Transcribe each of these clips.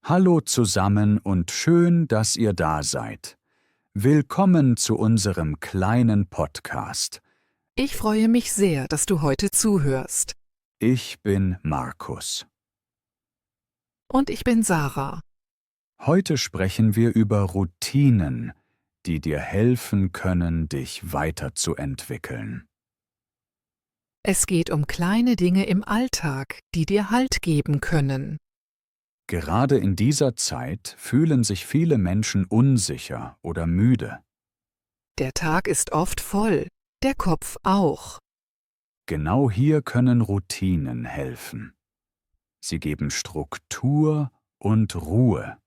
Hallo zusammen und schön, dass ihr da seid. Willkommen zu unserem kleinen Podcast. Ich freue mich sehr, dass du heute zuhörst. Ich bin Markus. Und ich bin Sarah. Heute sprechen wir über Routinen, die dir helfen können, dich weiterzuentwickeln. Es geht um kleine Dinge im Alltag, die dir Halt geben können. Gerade in dieser Zeit fühlen sich viele Menschen unsicher oder müde. Der Tag ist oft voll, der Kopf auch. Genau hier können Routinen helfen. Sie geben Struktur und Ruhe.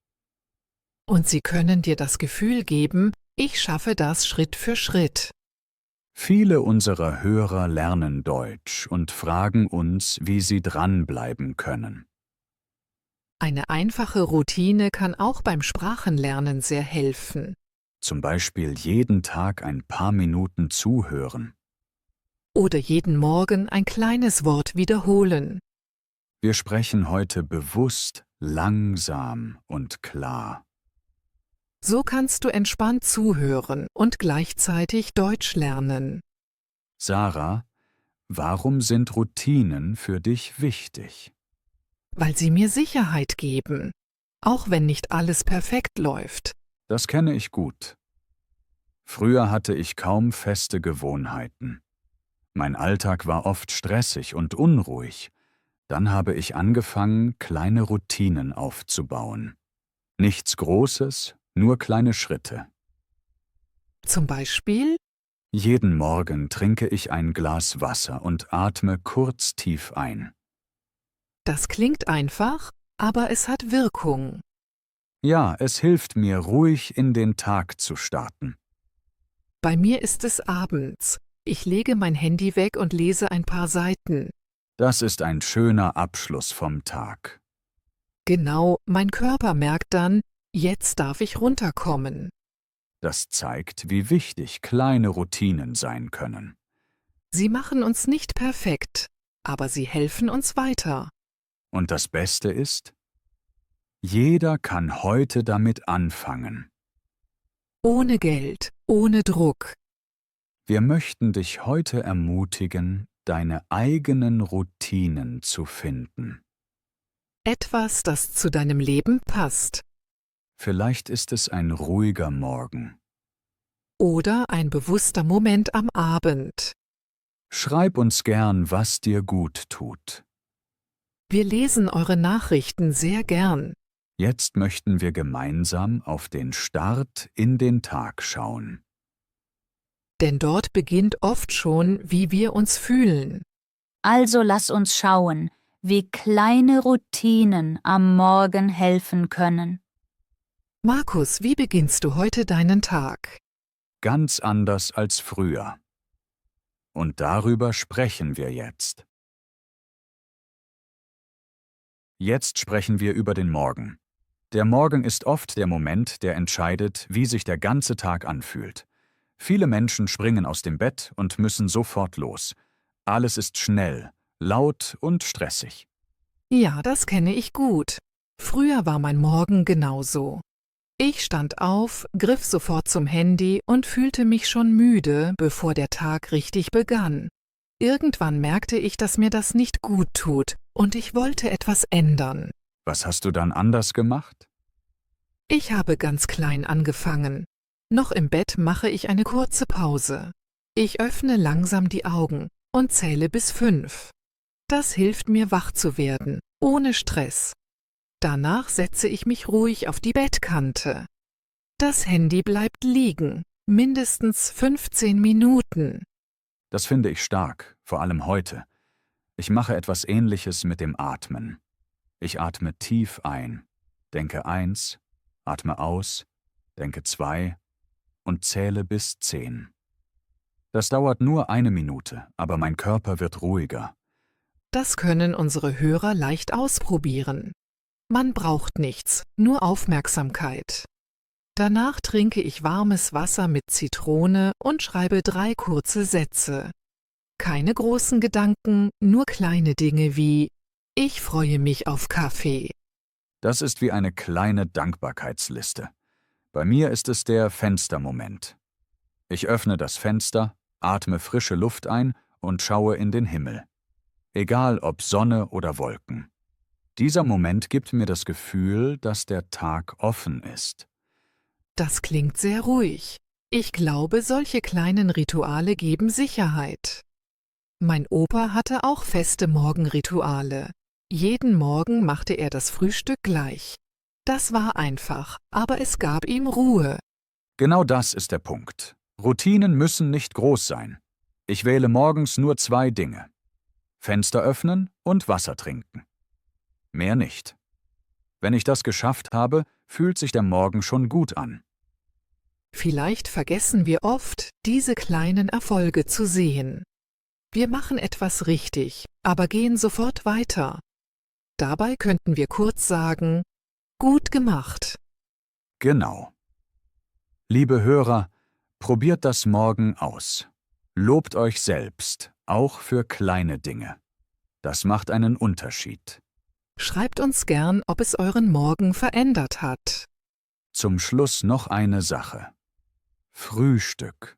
Und sie können dir das Gefühl geben, ich schaffe das Schritt für Schritt. Viele unserer Hörer lernen Deutsch und fragen uns, wie sie dranbleiben können. Eine einfache Routine kann auch beim Sprachenlernen sehr helfen. Zum Beispiel jeden Tag ein paar Minuten zuhören. Oder jeden Morgen ein kleines Wort wiederholen. Wir sprechen heute bewusst, langsam und klar. So kannst du entspannt zuhören und gleichzeitig Deutsch lernen. Sarah, warum sind Routinen für dich wichtig? Weil sie mir Sicherheit geben, auch wenn nicht alles perfekt läuft. Das kenne ich gut. Früher hatte ich kaum feste Gewohnheiten. Mein Alltag war oft stressig und unruhig. Dann habe ich angefangen, kleine Routinen aufzubauen. Nichts Großes, nur kleine Schritte. Zum Beispiel, Jeden Morgen trinke ich ein Glas Wasser und atme kurz tief ein. das klingt einfach, aber es hat Wirkung. Ja, es hilft mir, ruhig in den Tag zu starten. Bei mir ist es abends. Ich lege mein Handy weg und lese ein paar Seiten. Das ist ein schöner Abschluss vom Tag. Genau, mein Körper merkt dann, jetzt darf ich runterkommen. Das zeigt, wie wichtig kleine Routinen sein können. Sie machen uns nicht perfekt, aber sie helfen uns weiter. Und das Beste ist, jeder kann heute damit anfangen. Ohne Geld, ohne Druck. Wir möchten dich heute ermutigen, deine eigenen Routinen zu finden. Etwas, das zu deinem Leben passt. Vielleicht ist es ein ruhiger Morgen. Oder ein bewusster Moment am Abend. Schreib uns gern, was dir gut tut. Wir lesen eure Nachrichten sehr gern. Jetzt möchten wir gemeinsam auf den Start in den Tag schauen. Denn dort beginnt oft schon, wie wir uns fühlen. Also lass uns schauen, wie kleine Routinen am Morgen helfen können. Markus, wie beginnst du heute deinen Tag? Ganz anders als früher. Und darüber sprechen wir jetzt. Jetzt sprechen wir über den Morgen. Der Morgen ist oft der Moment, der entscheidet, wie sich der ganze Tag anfühlt. Viele Menschen springen aus dem Bett und müssen sofort los. Alles ist schnell, laut und stressig. Ja, das kenne ich gut. Früher war mein Morgen genauso. Ich stand auf, griff sofort zum Handy und fühlte mich schon müde, bevor der Tag richtig begann. Irgendwann merkte ich, dass mir das nicht gut tut und ich wollte etwas ändern. Was hast du dann anders gemacht? Ich habe ganz klein angefangen. Noch im Bett mache ich eine kurze Pause. Ich öffne langsam die Augen und zähle bis 5. Das hilft mir, wach zu werden, ohne Stress. Danach setze ich mich ruhig auf die Bettkante. Das Handy bleibt liegen, mindestens 15 Minuten. Das finde ich stark, vor allem heute. Ich mache etwas Ähnliches mit dem Atmen. Ich atme tief ein, denke 1, atme aus, denke 2 und zähle bis 10. Das dauert nur 1 Minute, aber mein Körper wird ruhiger. Das können unsere Hörer leicht ausprobieren. Man braucht nichts, nur Aufmerksamkeit. Danach trinke ich warmes Wasser mit Zitrone und schreibe 3 kurze Sätze. Keine großen Gedanken, nur kleine Dinge wie: Ich freue mich auf Kaffee. Das ist wie eine kleine Dankbarkeitsliste. Bei mir ist es der Fenstermoment. Ich öffne das Fenster, atme frische Luft ein und schaue in den Himmel. Egal ob Sonne oder Wolken. Dieser Moment gibt mir das Gefühl, dass der Tag offen ist. Das klingt sehr ruhig. Ich glaube, solche kleinen Rituale geben Sicherheit. Mein Opa hatte auch feste Morgenrituale. Jeden Morgen machte er das Frühstück gleich. Das war einfach, aber es gab ihm Ruhe. Genau das ist der Punkt. Routinen müssen nicht groß sein. Ich wähle morgens nur 2 Dinge. Fenster öffnen und Wasser trinken. Mehr nicht. Wenn ich das geschafft habe, fühlt sich der Morgen schon gut an. Vielleicht vergessen wir oft, diese kleinen Erfolge zu sehen. Wir machen etwas richtig, aber gehen sofort weiter. Dabei könnten wir kurz sagen, gut gemacht. Genau. Liebe Hörer, probiert das morgen aus. Lobt euch selbst, auch für kleine Dinge. Das macht einen Unterschied. Schreibt uns gern, ob es euren Morgen verändert hat. Zum Schluss noch eine Sache. Frühstück.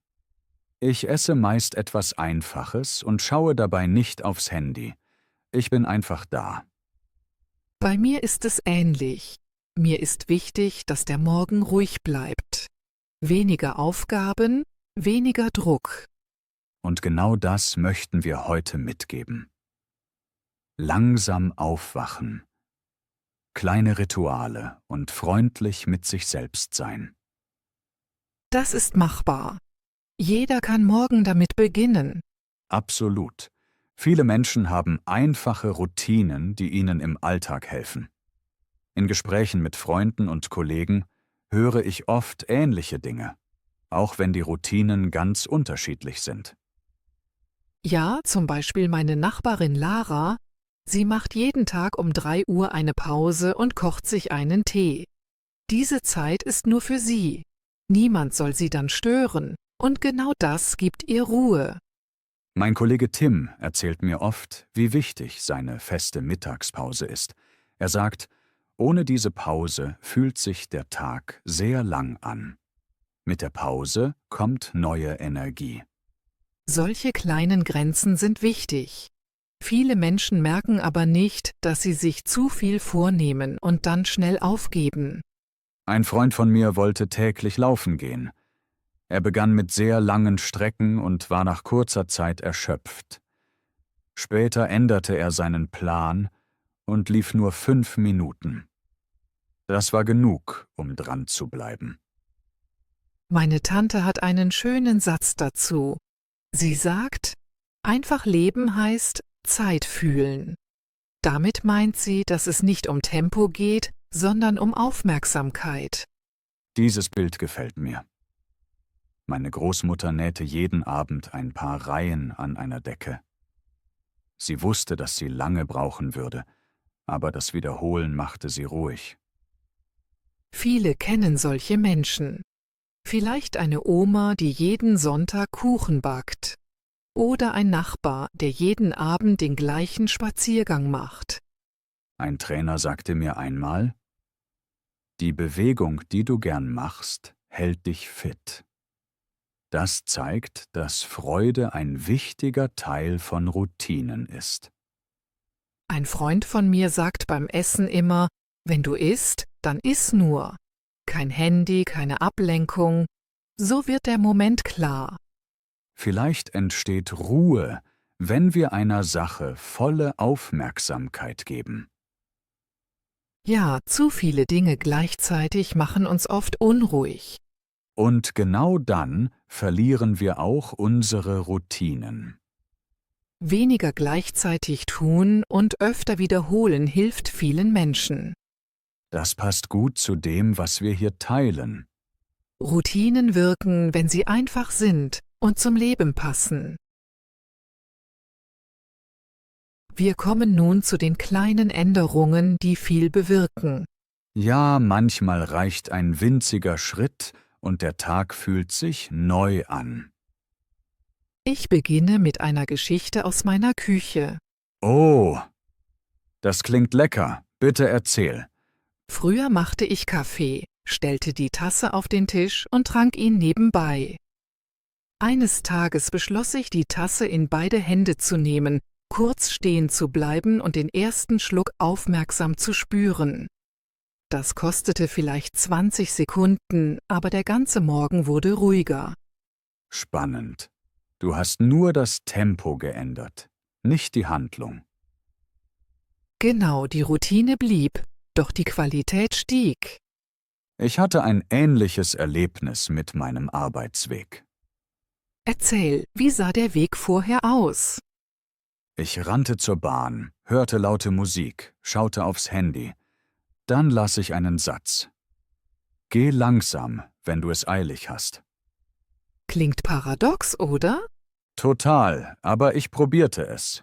Ich esse meist etwas Einfaches und schaue dabei nicht aufs Handy. Ich bin einfach da. Bei mir ist es ähnlich. Mir ist wichtig, dass der Morgen ruhig bleibt. Weniger Aufgaben, weniger Druck. Und genau das möchten wir heute mitgeben. Langsam aufwachen. Kleine Rituale und freundlich mit sich selbst sein. Das ist machbar. Jeder kann morgen damit beginnen. Absolut. Viele Menschen haben einfache Routinen, die ihnen im Alltag helfen. In Gesprächen mit Freunden und Kollegen höre ich oft ähnliche Dinge, auch wenn die Routinen ganz unterschiedlich sind. Ja, zum Beispiel meine Nachbarin Lara, sie macht jeden Tag um 3 Uhr eine Pause und kocht sich einen Tee. Diese Zeit ist nur für sie. Niemand soll sie dann stören, und genau das gibt ihr Ruhe. Mein Kollege Tim erzählt mir oft, wie wichtig seine feste Mittagspause ist. Er sagt, ohne diese Pause fühlt sich der Tag sehr lang an. Mit der Pause kommt neue Energie. Solche kleinen Grenzen sind wichtig. Viele Menschen merken aber nicht, dass sie sich zu viel vornehmen und dann schnell aufgeben. Ein Freund von mir wollte täglich laufen gehen. Er begann mit sehr langen Strecken und war nach kurzer Zeit erschöpft. Später änderte er seinen Plan und lief nur 5 Minuten. Das war genug, um dran zu bleiben. Meine Tante hat einen schönen Satz dazu. Sie sagt, einfach leben heißt Zeit fühlen. Damit meint sie, dass es nicht um Tempo geht, sondern um Aufmerksamkeit. Dieses Bild gefällt mir. Meine Großmutter nähte jeden Abend ein paar Reihen an einer Decke. Sie wusste, dass sie lange brauchen würde, aber das Wiederholen machte sie ruhig. Viele kennen solche Menschen. Vielleicht eine Oma, die jeden Sonntag Kuchen backt. Oder ein Nachbar, der jeden Abend den gleichen Spaziergang macht. Ein Trainer sagte mir einmal, die Bewegung, die du gern machst, hält dich fit. Das zeigt, dass Freude ein wichtiger Teil von Routinen ist. Ein Freund von mir sagt beim Essen immer, wenn du isst, dann iss nur. Kein Handy, keine Ablenkung. So wird der Moment klar. Vielleicht entsteht Ruhe, wenn wir einer Sache volle Aufmerksamkeit geben. Ja, zu viele Dinge gleichzeitig machen uns oft unruhig. Und genau dann verlieren wir auch unsere Routinen. Weniger gleichzeitig tun und öfter wiederholen hilft vielen Menschen. Das passt gut zu dem, was wir hier teilen. Routinen wirken, wenn sie einfach sind und zum Leben passen. Wir kommen nun zu den kleinen Änderungen, die viel bewirken. Ja, manchmal reicht ein winziger Schritt und der Tag fühlt sich neu an. Ich beginne mit einer Geschichte aus meiner Küche. Oh, das klingt lecker. Bitte erzähl. Früher machte ich Kaffee, stellte die Tasse auf den Tisch und trank ihn nebenbei. Eines Tages beschloss ich, die Tasse in beide Hände zu nehmen, kurz stehen zu bleiben und den ersten Schluck aufmerksam zu spüren. Das kostete vielleicht 20 Sekunden, aber der ganze Morgen wurde ruhiger. Spannend. Du hast nur das Tempo geändert, nicht die Handlung. Genau, die Routine blieb, doch die Qualität stieg. Ich hatte ein ähnliches Erlebnis mit meinem Arbeitsweg. Erzähl, wie sah der Weg vorher aus? Ich rannte zur Bahn, hörte laute Musik, schaute aufs Handy. Dann las ich einen Satz. Geh langsam, wenn du es eilig hast. Klingt paradox, oder? Total, aber ich probierte es.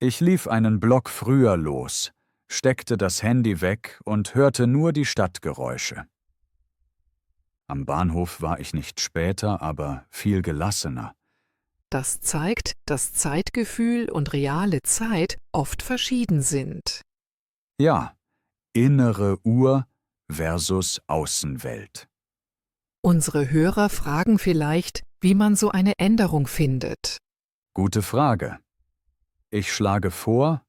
Ich lief einen Block früher los, steckte das Handy weg und hörte nur die Stadtgeräusche. Am Bahnhof war ich nicht später, aber viel gelassener. Das zeigt, dass Zeitgefühl und reale Zeit oft verschieden sind. Ja, innere Uhr versus Außenwelt. Unsere Hörer fragen vielleicht, wie man so eine Änderung findet. Gute Frage. Ich schlage vor,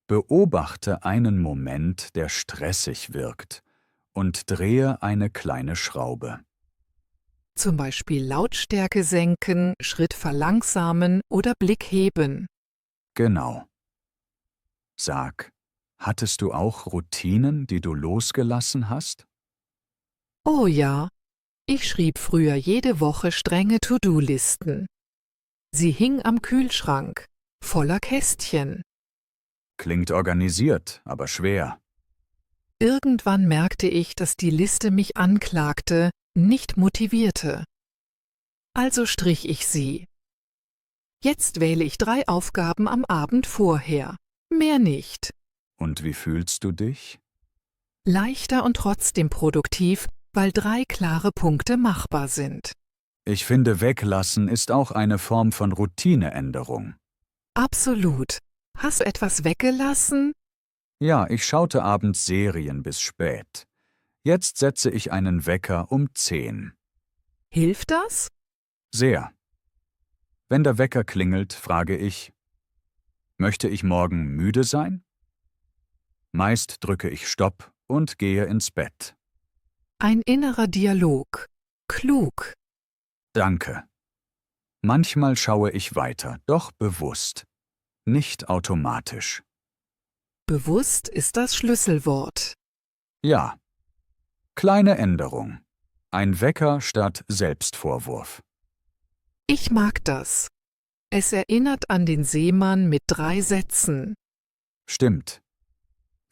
beobachte einen Moment, der stressig wirkt, und drehe eine kleine Schraube. Zum Beispiel Lautstärke senken, Schritt verlangsamen oder Blick heben. Genau. Sag, hattest du auch Routinen, die du losgelassen hast? Oh ja, ich schrieb früher jede Woche strenge To-Do-Listen. Sie hing am Kühlschrank, voller Kästchen. Klingt organisiert, aber schwer. Irgendwann merkte ich, dass die Liste mich anklagte, nicht motivierte. Also strich ich sie. Jetzt wähle ich 3 Aufgaben am Abend vorher. Mehr nicht. Und wie fühlst du dich? Leichter und trotzdem produktiv, weil 3 klare Punkte machbar sind. Ich finde, weglassen ist auch eine Form von Routineänderung. Absolut. Hast du etwas weggelassen? Ja, ich schaute abends Serien bis spät. Jetzt setze ich einen Wecker um 10. Hilft das? Sehr. Wenn der Wecker klingelt, frage ich, möchte ich morgen müde sein? Meist drücke ich Stopp und gehe ins Bett. Ein innerer Dialog. Klug. Danke. Manchmal schaue ich weiter, doch bewusst, nicht automatisch. Bewusst ist das Schlüsselwort. Ja. Kleine Änderung. Ein Wecker statt Selbstvorwurf. Ich mag das. Es erinnert an den Seemann mit 3 Sätzen. Stimmt.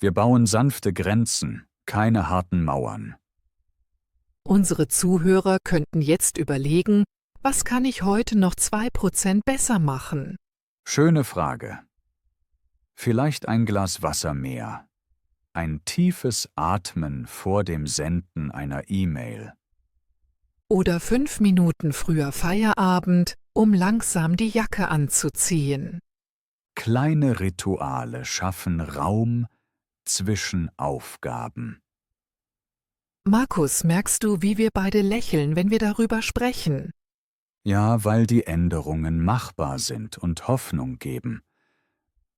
Wir bauen sanfte Grenzen, keine harten Mauern. Unsere Zuhörer könnten jetzt überlegen, was kann ich heute noch 2% besser machen? Schöne Frage. Vielleicht ein Glas Wasser mehr. Ein tiefes Atmen vor dem Senden einer E-Mail. Oder 5 Minuten früher Feierabend, um langsam die Jacke anzuziehen. Kleine Rituale schaffen Raum zwischen Aufgaben. Markus, merkst du, wie wir beide lächeln, wenn wir darüber sprechen? Ja, weil die Änderungen machbar sind und Hoffnung geben.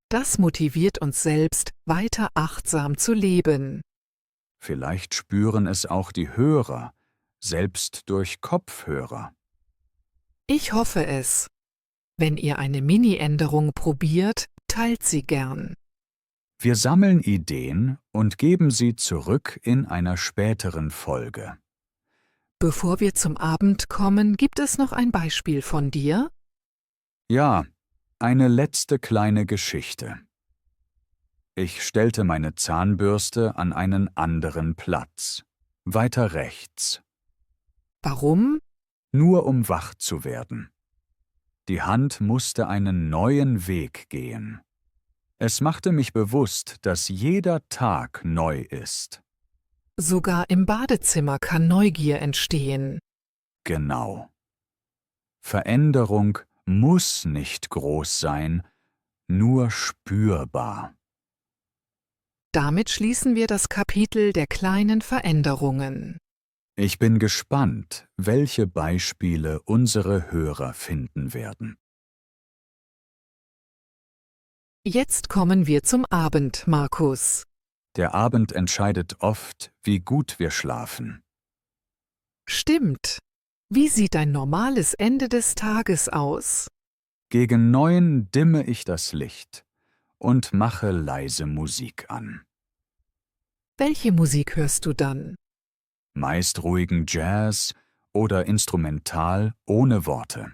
Das motiviert uns selbst, weiter achtsam zu leben. Vielleicht spüren es auch die Hörer, selbst durch Kopfhörer. Ich hoffe es. Wenn ihr eine Mini-Änderung probiert, teilt sie gern. Wir sammeln Ideen und geben sie zurück in einer späteren Folge. Bevor wir zum Abend kommen, gibt es noch ein Beispiel von dir? Ja, eine letzte kleine Geschichte. Ich stellte meine Zahnbürste an einen anderen Platz, weiter rechts, Warum? nur um wach zu werden. Die Hand musste einen neuen Weg gehen. Es machte mich bewusst, dass jeder Tag neu ist. Sogar im Badezimmer kann Neugier entstehen. Genau. Veränderung muss nicht groß sein, nur spürbar. Damit schließen wir das Kapitel der kleinen Veränderungen. Ich bin gespannt, welche Beispiele unsere Hörer finden werden. Jetzt kommen wir zum Abend, Markus. Der Abend entscheidet oft, wie gut wir schlafen. Stimmt. Wie sieht ein normales Ende des Tages aus? Gegen 9 dimme ich das Licht und mache leise Musik an. Welche Musik hörst du dann? Meist ruhigen Jazz oder Instrumental ohne Worte.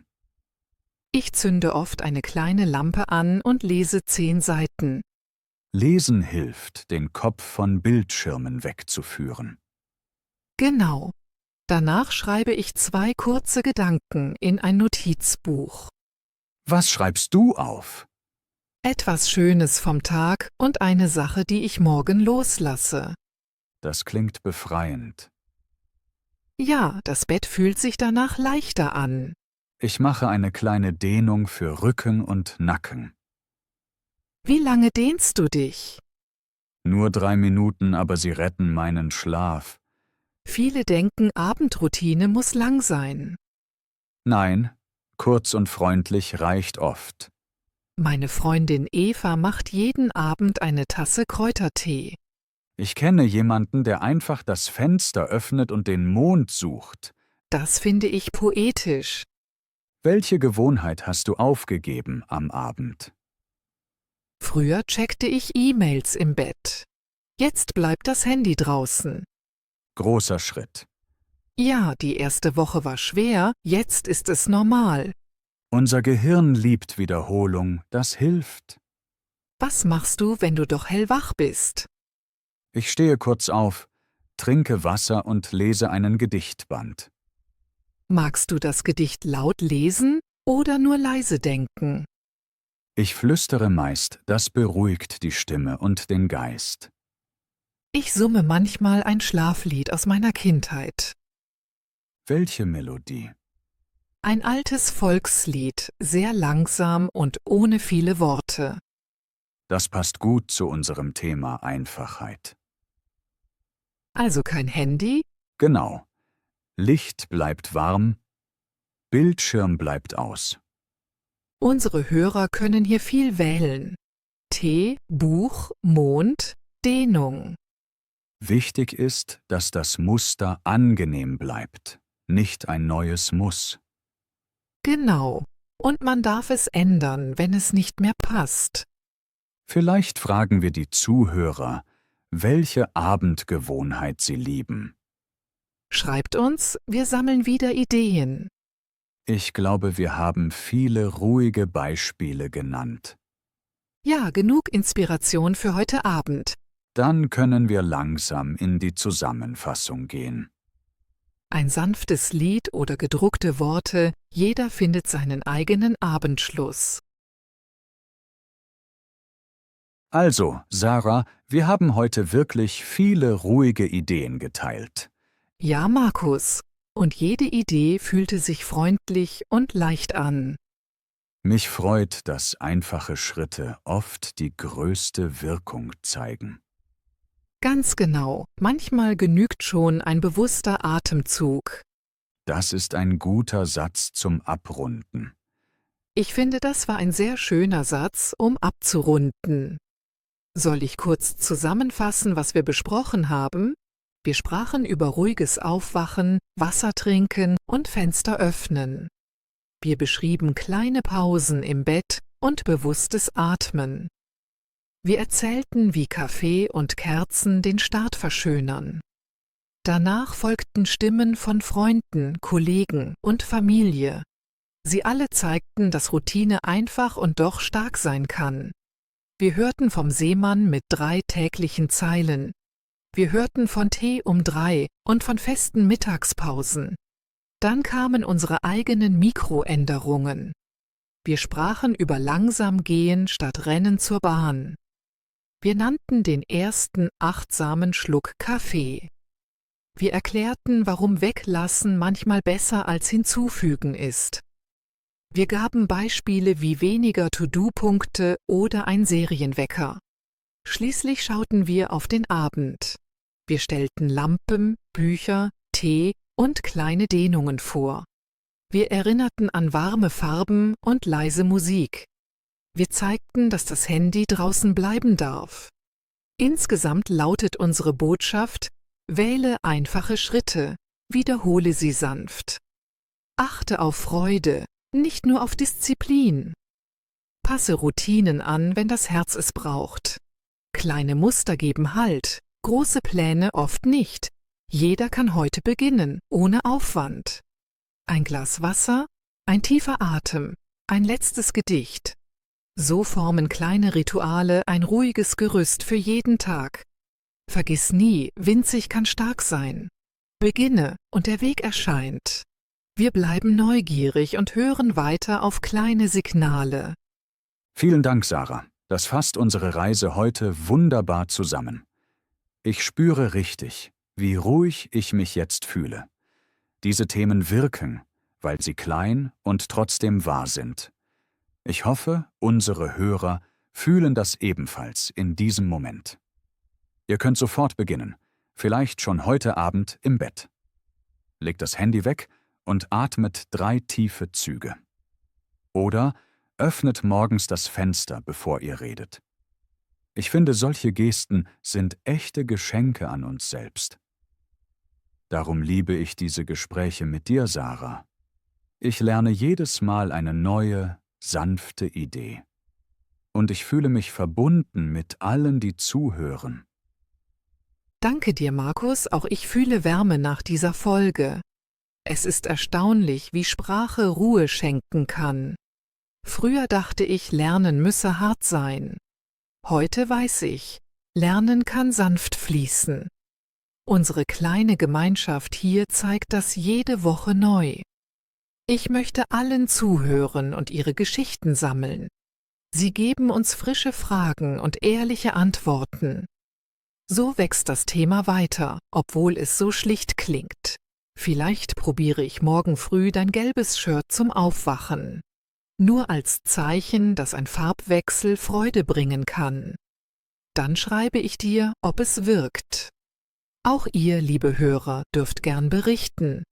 Ich zünde oft eine kleine Lampe an und lese 10 Seiten. Lesen hilft, den Kopf von Bildschirmen wegzuführen. Genau. Danach schreibe ich 2 kurze Gedanken in ein Notizbuch. Was schreibst du auf? Etwas Schönes vom Tag und eine Sache, die ich morgen loslasse. Das klingt befreiend. Ja, das Bett fühlt sich danach leichter an. Ich mache eine kleine Dehnung für Rücken und Nacken. Wie lange dehnst du dich? Nur 3 Minuten, aber sie retten meinen Schlaf. Viele denken, Abendroutine muss lang sein. Nein, kurz und freundlich reicht oft. Meine Freundin Eva macht jeden Abend eine Tasse Kräutertee. Ich kenne jemanden, der einfach das Fenster öffnet und den Mond sucht. Das finde ich poetisch. Welche Gewohnheit hast du aufgegeben am Abend? Früher checkte ich E-Mails im Bett. Jetzt bleibt das Handy draußen. Großer Schritt. Ja, die erste Woche war schwer, jetzt ist es normal. Unser Gehirn liebt Wiederholung, das hilft. Was machst du, wenn du doch hellwach bist? Ich stehe kurz auf, trinke Wasser und lese einen Gedichtband. Magst du das Gedicht laut lesen oder nur leise denken? Ich flüstere meist, das beruhigt die Stimme und den Geist. Ich summe manchmal ein Schlaflied aus meiner Kindheit. Welche Melodie? Ein altes Volkslied, sehr langsam und ohne viele Worte. Das passt gut zu unserem Thema Einfachheit. Also kein Handy? Genau. Licht bleibt warm, Bildschirm bleibt aus. Unsere Hörer können hier viel wählen. Tee, Buch, Mond, Dehnung. Wichtig ist, dass das Muster angenehm bleibt, nicht ein neues Muss. Genau. Und man darf es ändern, wenn es nicht mehr passt. Vielleicht fragen wir die Zuhörer, welche Abendgewohnheit sie lieben. Schreibt uns, wir sammeln wieder Ideen. Ich glaube, wir haben viele ruhige Beispiele genannt. Ja, genug Inspiration für heute Abend. Dann können wir langsam in die Zusammenfassung gehen. Ein sanftes Lied oder gedruckte Worte, jeder findet seinen eigenen Abendschluss. Also, Sarah, wir haben heute wirklich viele ruhige Ideen geteilt. Ja, Markus. Und jede Idee fühlte sich freundlich und leicht an. Mich freut, dass einfache Schritte oft die größte Wirkung zeigen. Ganz genau. Manchmal genügt schon ein bewusster Atemzug. Das ist ein guter Satz zum Abrunden. Ich finde, das war ein sehr schöner Satz, um abzurunden. Soll ich kurz zusammenfassen, was wir besprochen haben? Wir sprachen über ruhiges Aufwachen, Wasser trinken und Fenster öffnen. Wir beschrieben kleine Pausen im Bett und bewusstes Atmen. Wir erzählten, wie Kaffee und Kerzen den Start verschönern. Danach folgten Stimmen von Freunden, Kollegen und Familie. Sie alle zeigten, dass Routine einfach und doch stark sein kann. Wir hörten vom Seemann mit 3 täglichen Zeilen. Wir hörten von Tee um 3 und von festen Mittagspausen. Dann kamen unsere eigenen Mikroänderungen. Wir sprachen über langsam gehen statt Rennen zur Bahn. Wir nannten den ersten achtsamen Schluck Kaffee. Wir erklärten, warum Weglassen manchmal besser als Hinzufügen ist. Wir gaben Beispiele wie weniger To-Do-Punkte oder ein Serienwecker. Schließlich schauten wir auf den Abend. Wir stellten Lampen, Bücher, Tee und kleine Dehnungen vor. Wir erinnerten an warme Farben und leise Musik. Wir zeigten, dass das Handy draußen bleiben darf. Insgesamt lautet unsere Botschaft: Wähle einfache Schritte, wiederhole sie sanft. Achte auf Freude, nicht nur auf Disziplin. Passe Routinen an, wenn das Herz es braucht. Kleine Muster geben Halt, große Pläne oft nicht. Jeder kann heute beginnen, ohne Aufwand. Ein Glas Wasser, ein tiefer Atem, ein letztes Gedicht. So formen kleine Rituale ein ruhiges Gerüst für jeden Tag. Vergiss nie, winzig kann stark sein. Beginne und der Weg erscheint. Wir bleiben neugierig und hören weiter auf kleine Signale. Vielen Dank, Sarah. Das fasst unsere Reise heute wunderbar zusammen. Ich spüre richtig, wie ruhig ich mich jetzt fühle. Diese Themen wirken, weil sie klein und trotzdem wahr sind. Ich hoffe, unsere Hörer fühlen das ebenfalls in diesem Moment. Ihr könnt sofort beginnen, vielleicht schon heute Abend im Bett. Legt das Handy weg und atmet 3 tiefe Züge. Oder öffnet morgens das Fenster, bevor ihr redet. Ich finde, solche Gesten sind echte Geschenke an uns selbst. Darum liebe ich diese Gespräche mit dir, Sarah. Ich lerne jedes Mal eine neue, sanfte Idee. Und ich fühle mich verbunden mit allen, die zuhören. Danke dir, Markus, auch ich fühle Wärme nach dieser Folge. Es ist erstaunlich, wie Sprache Ruhe schenken kann. Früher dachte ich, Lernen müsse hart sein. Heute weiß ich, Lernen kann sanft fließen. Unsere kleine Gemeinschaft hier zeigt das jede Woche neu. Ich möchte allen zuhören und ihre Geschichten sammeln. Sie geben uns frische Fragen und ehrliche Antworten. So wächst das Thema weiter, obwohl es so schlicht klingt. Vielleicht probiere ich morgen früh dein gelbes Shirt zum Aufwachen. Nur als Zeichen, dass ein Farbwechsel Freude bringen kann. Dann schreibe ich dir, ob es wirkt. Auch ihr, liebe Hörer, dürft gern berichten.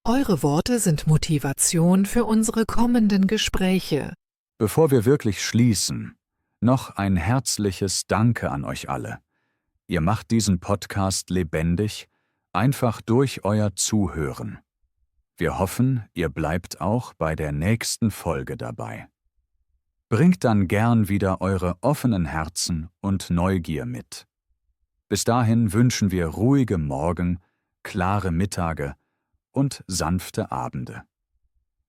Eure Worte sind Motivation für unsere kommenden Gespräche. Bevor wir wirklich schließen, noch ein herzliches Danke an euch alle. Ihr macht diesen Podcast lebendig, einfach durch euer Zuhören. Wir hoffen, ihr bleibt auch bei der nächsten Folge dabei. Bringt dann gern wieder eure offenen Herzen und Neugier mit. Bis dahin wünschen wir ruhige Morgen, klare Mittage und sanfte Abende.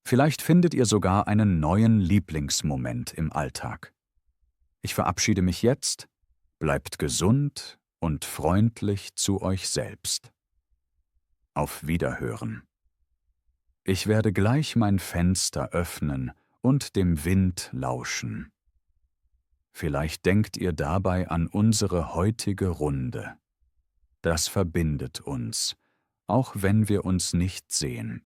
Vielleicht findet ihr sogar einen neuen Lieblingsmoment im Alltag. Ich verabschiede mich jetzt, bleibt gesund und freundlich zu euch selbst. Auf Wiederhören. Ich werde gleich mein Fenster öffnen und dem Wind lauschen. Vielleicht denkt ihr dabei an unsere heutige Runde. Das verbindet uns, auch wenn wir uns nicht sehen.